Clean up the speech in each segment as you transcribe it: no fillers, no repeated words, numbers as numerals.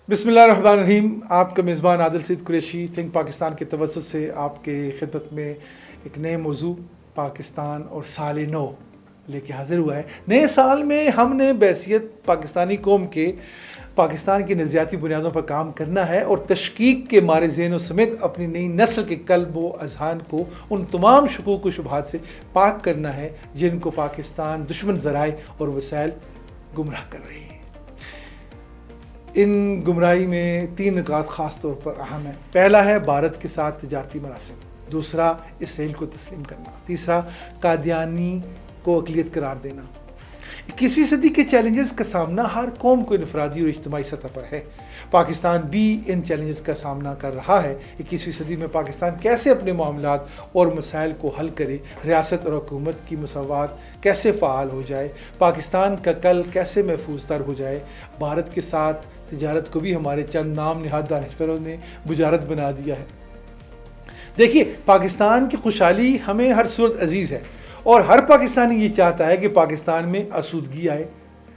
بسم اللہ الرحمن الرحیم. آپ کا میزبان عادل سعید قریشی تھنک پاکستان کے توسط سے آپ کے خدمت میں ایک نئے موضوع پاکستان اور سال نو لے کے حاضر ہوا ہے. نئے سال میں ہم نے بحیثیت پاکستانی قوم کے پاکستان کی نظریاتی بنیادوں پر کام کرنا ہے اور تشکیک کے مارے ذہنوں سمیت اپنی نئی نسل کے قلب و اذہان کو ان تمام شکوک و شبہات سے پاک کرنا ہے جن کو پاکستان دشمن ذرائع اور وسائل گمراہ کر رہی ہیں. ان گمراہی میں 3 نکات خاص طور پر اہم ہیں. پہلا ہے بھارت کے ساتھ تجارتی مراسم، دوسرا اسرائیل کو تسلیم کرنا، تیسرا قادیانی کو اقلیت قرار دینا. 21ویں صدی کے چیلنجز کا سامنا ہر قوم کو انفرادی اور اجتماعی سطح پر ہے. پاکستان بھی ان چیلنجز کا سامنا کر رہا ہے. 21ویں صدی میں پاکستان کیسے اپنے معاملات اور مسائل کو حل کرے، ریاست اور حکومت کی مساوات کیسے فعال ہو جائے، پاکستان کا کل کیسے محفوظ تر ہو جائے. بھارت کے ساتھ تجارت کو بھی ہمارے چند نام نہاد دانشوروں نے بجارت بنا دیا ہے. دیکھیے، پاکستان کی خوشحالی ہمیں ہر صورت عزیز ہے اور ہر پاکستانی یہ چاہتا ہے کہ پاکستان میں آسودگی آئے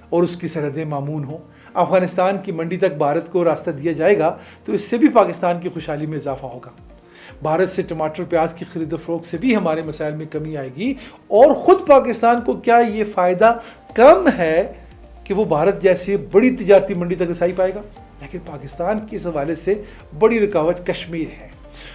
اور اس کی سرحدیں مامون ہوں. افغانستان کی منڈی تک بھارت کو راستہ دیا جائے گا تو اس سے بھی پاکستان کی خوشحالی میں اضافہ ہوگا. بھارت سے ٹماٹر پیاز کی خرید و فروخت سے بھی ہمارے مسائل میں کمی آئے گی. اور خود پاکستان کو کیا یہ فائدہ کم ہے کہ وہ بھارت جیسے بڑی تجارتی منڈی تک رسائی پائے گا؟ لیکن پاکستان کی اس حوالے سے بڑی رکاوٹ کشمیر ہے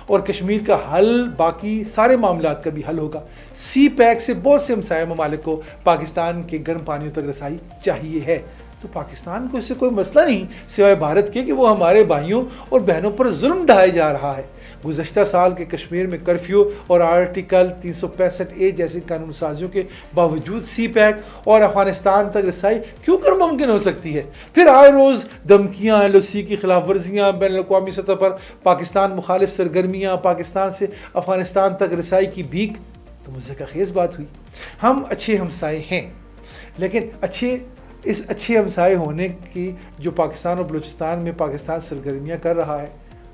اور کشمیر کا حل باقی سارے معاملات کا بھی حل ہوگا. سی پیک سے بہت سے ہمسایہ ممالک کو پاکستان کے گرم پانیوں تک رسائی چاہیے ہے. تو پاکستان کو اس سے کوئی مسئلہ نہیں سوائے بھارت کے کہ وہ ہمارے بھائیوں اور بہنوں پر ظلم ڈھائے جا رہا ہے. گزشتہ سال کے کشمیر میں کرفیو اور آرٹیکل 365A جیسی قانون سازیوں کے باوجود سی پیک اور افغانستان تک رسائی کیوں کر ممکن ہو سکتی ہے؟ پھر آئے روز دھمکیاں، LOC کی خلاف ورزیاں، بین الاقوامی سطح پر پاکستان مخالف سرگرمیاں، پاکستان سے افغانستان تک رسائی کی بھیک تو مزہ خیز بات ہوئی. ہم اچھے ہمسائے ہیں، لیکن اس اچھے ہمسائے ہونے کی جو پاکستان اور بلوچستان میں پاکستان سرگرمیاں کر رہا ہے،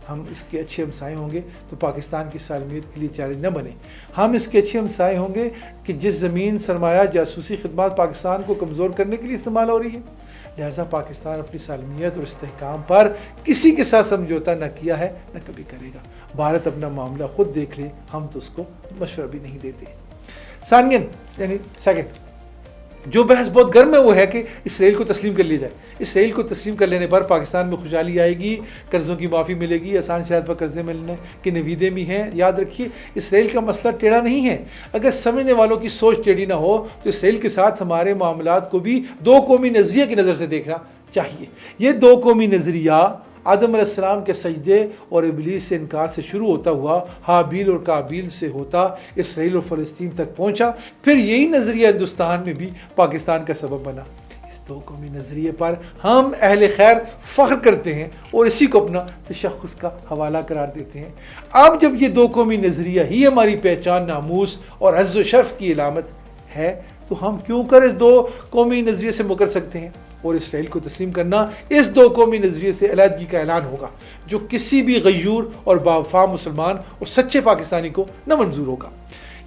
ہم اس کے اچھے ہمسائے ہوں گے تو پاکستان کی سالمیت کے لیے چیلنج نہ بنے. ہم اس کے اچھے ہمسائے ہوں گے کہ جس زمین سرمایہ جاسوسی خدمات پاکستان کو کمزور کرنے کے لیے استعمال ہو رہی ہے. لہٰذا پاکستان اپنی سالمیت اور استحکام پر کسی کے ساتھ سمجھوتا نہ کیا ہے نہ کبھی کرے گا. بھارت اپنا معاملہ خود دیکھ لے، ہم تو اس کو مشورہ بھی نہیں دیتے. ثانیاً یعنی سیکنڈ جو بحث بہت گرم ہے وہ ہے کہ اسرائیل کو تسلیم کر لیا جائے. اسرائیل کو تسلیم کر لینے پر پاکستان میں خوشحالی آئے گی، قرضوں کی معافی ملے گی، آسان شرائط پر قرضے ملنے کی نویدیں بھی ہیں. یاد رکھیے، اسرائیل کا مسئلہ ٹیڑھا نہیں ہے. اگر سمجھنے والوں کی سوچ ٹیڑھی نہ ہو تو اسرائیل کے ساتھ ہمارے معاملات کو بھی 2 قومی نظریے کی نظر سے دیکھنا چاہیے. یہ 2 قومی نظریہ آدم علیہ السلام کے سجدے اور ابلیس سے انکار سے شروع ہوتا ہوا حابیل اور قابیل سے ہوتا اسرائیل اور فلسطین تک پہنچا. پھر یہی نظریہ ہندوستان میں بھی پاکستان کا سبب بنا. اس 2 قومی نظریے پر ہم اہل خیر فخر کرتے ہیں اور اسی کو اپنا تشخص کا حوالہ قرار دیتے ہیں. اب جب یہ 2 قومی نظریہ ہی ہماری پہچان، ناموس اور عز و شرف کی علامت ہے تو ہم کیوں کر اس 2 قومی نظریے سے مکر سکتے ہیں؟ اور اسرائیل کو تسلیم کرنا اس 2 قومی نظریے سے علیحدگی کا اعلان ہوگا جو کسی بھی غیور اور باوفا مسلمان اور سچے پاکستانی کو نہ منظور ہوگا.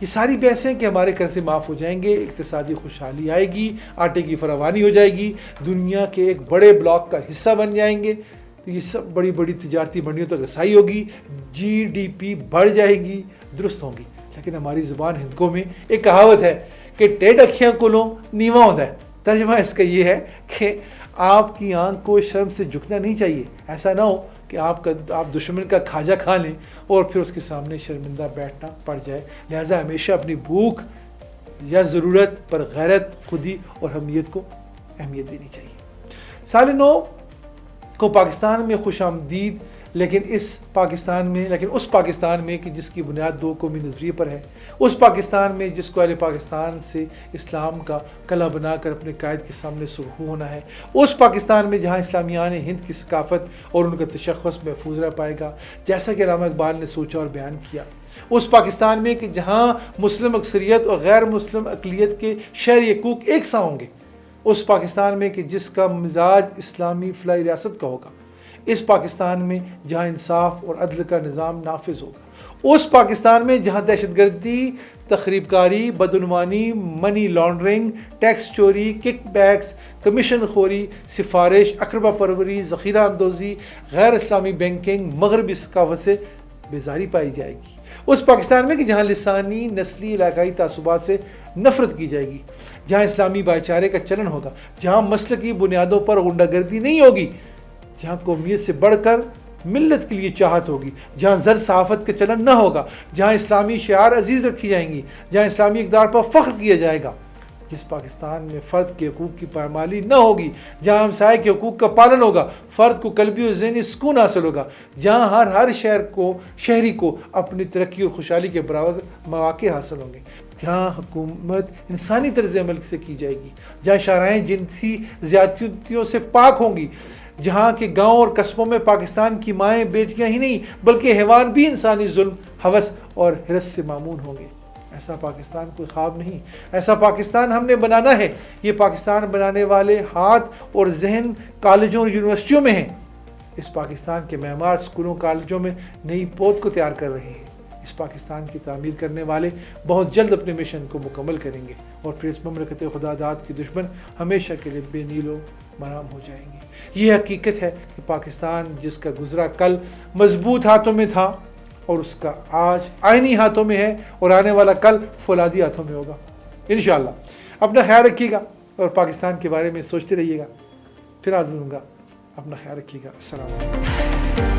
یہ ساری بحثیں کہ ہمارے قرضے معاف ہو جائیں گے، اقتصادی خوشحالی آئے گی، آٹے کی فراوانی ہو جائے گی، دنیا کے ایک بڑے بلاک کا حصہ بن جائیں گے، تو یہ سب بڑی بڑی تجارتی منڈیوں تک رسائی ہوگی، GDP بڑھ جائے گی، درست ہوں گی. لیکن ہماری زبان ہندکوں میں ایک کہاوت ہے کہ ٹیڑھ اکھیاں کولوں نیواں ہوندا ہے. ترجمہ اس کا یہ ہے کہ آپ کی آنکھ کو شرم سے جھکنا نہیں چاہیے. ایسا نہ ہو کہ آپ دشمن کا کھاجا کھا لیں اور پھر اس کے سامنے شرمندہ بیٹھنا پڑ جائے. لہٰذا ہمیشہ اپنی بھوک یا ضرورت پر غیرت، خودی اور حمیت کو اہمیت دینی چاہیے. سال نو کو پاکستان میں خوش آمدید، لیکن اس پاکستان میں کہ جس کی بنیاد 2 قومی نظریے پر ہے، اس پاکستان میں جس کو اہل پاکستان سے اسلام کا کلہ بنا کر اپنے قائد کے سامنے سرخو ہونا ہے، اس پاکستان میں جہاں اسلامیان ہند کی ثقافت اور ان کا تشخص محفوظ رہ پائے گا جیسا کہ علامہ اقبال نے سوچا اور بیان کیا، اس پاکستان میں کہ جہاں مسلم اکثریت اور غیر مسلم اقلیت کے شہری حقوق ایک سا ہوں گے، اس پاکستان میں کہ جس کا مزاج اسلامی فلاحی ریاست کا ہوگا، اس پاکستان میں جہاں انصاف اور عدل کا نظام نافذ ہوگا، اس پاکستان میں جہاں دہشت گردی، تخریب کاری، بدعنوانی، منی لانڈرنگ، ٹیکس چوری، کک بیکس، کمیشن خوری، سفارش، اقربا پروری، ذخیرہ اندوزی، غیر اسلامی بینکنگ، مغربی ثقافت سے بیزاری پائی جائے گی۔ اس پاکستان میں کہ جہاں لسانی، نسلی، علاقائی تعصبات سے نفرت کی جائے گی، جہاں اسلامی بھائی چارے کا چلن ہوگا، جہاں مسلکی بنیادوں پر غنڈہ گردی نہیں ہوگی، جہاں قومیت سے بڑھ کر ملت کے لیے چاہت ہوگی، جہاں زر صحافت کا چلن نہ ہوگا، جہاں اسلامی شعار عزیز رکھی جائیں گی، جہاں اسلامی اقدار پر فخر کیا جائے گا، جس پاکستان میں فرد کے حقوق کی پامالی نہ ہوگی، جہاں ہمسائے کے حقوق کا پالن ہوگا، فرد کو قلبی اور ذہنی سکون حاصل ہوگا، جہاں ہر شہری کو اپنی ترقی اور خوشحالی کے برابر مواقع حاصل ہوں گے، جہاں حکومت انسانی طرز عمل سے کی جائے گی، جہاں شاہراہیں جنسی زیادتیوں سے پاک ہوں گی، جہاں کے گاؤں اور قصبوں میں پاکستان کی مائیں بیٹیاں ہی نہیں بلکہ حیوان بھی انسانی ظلم، ہوس اور حرص سے معمون ہوں گے۔ ایسا پاکستان کوئی خواب نہیں، ایسا پاکستان ہم نے بنانا ہے۔ یہ پاکستان بنانے والے ہاتھ اور ذہن کالجوں اور یونیورسٹیوں میں ہیں۔ اس پاکستان کے معمار اسکولوں کالجوں میں نئی پود کو تیار کر رہے ہیں۔ اس پاکستان کی تعمیر کرنے والے بہت جلد اپنے مشن کو مکمل کریں گے، اور پھر اس مملکت خدا داد کے دشمن ہمیشہ کے لیے بے نیل و مرام ہو جائیں گے۔ یہ حقیقت ہے کہ پاکستان جس کا گزرا کل مضبوط ہاتھوں میں تھا اور اس کا آج آئینی ہاتھوں میں ہے، اور آنے والا کل فولادی ہاتھوں میں ہوگا انشاءاللہ۔ اپنا خیال رکھیے گا اور پاکستان کے بارے میں سوچتے رہیے گا۔ پھر حاضر ہوں گا، اپنا خیال رکھیے گا۔ السلام علیکم۔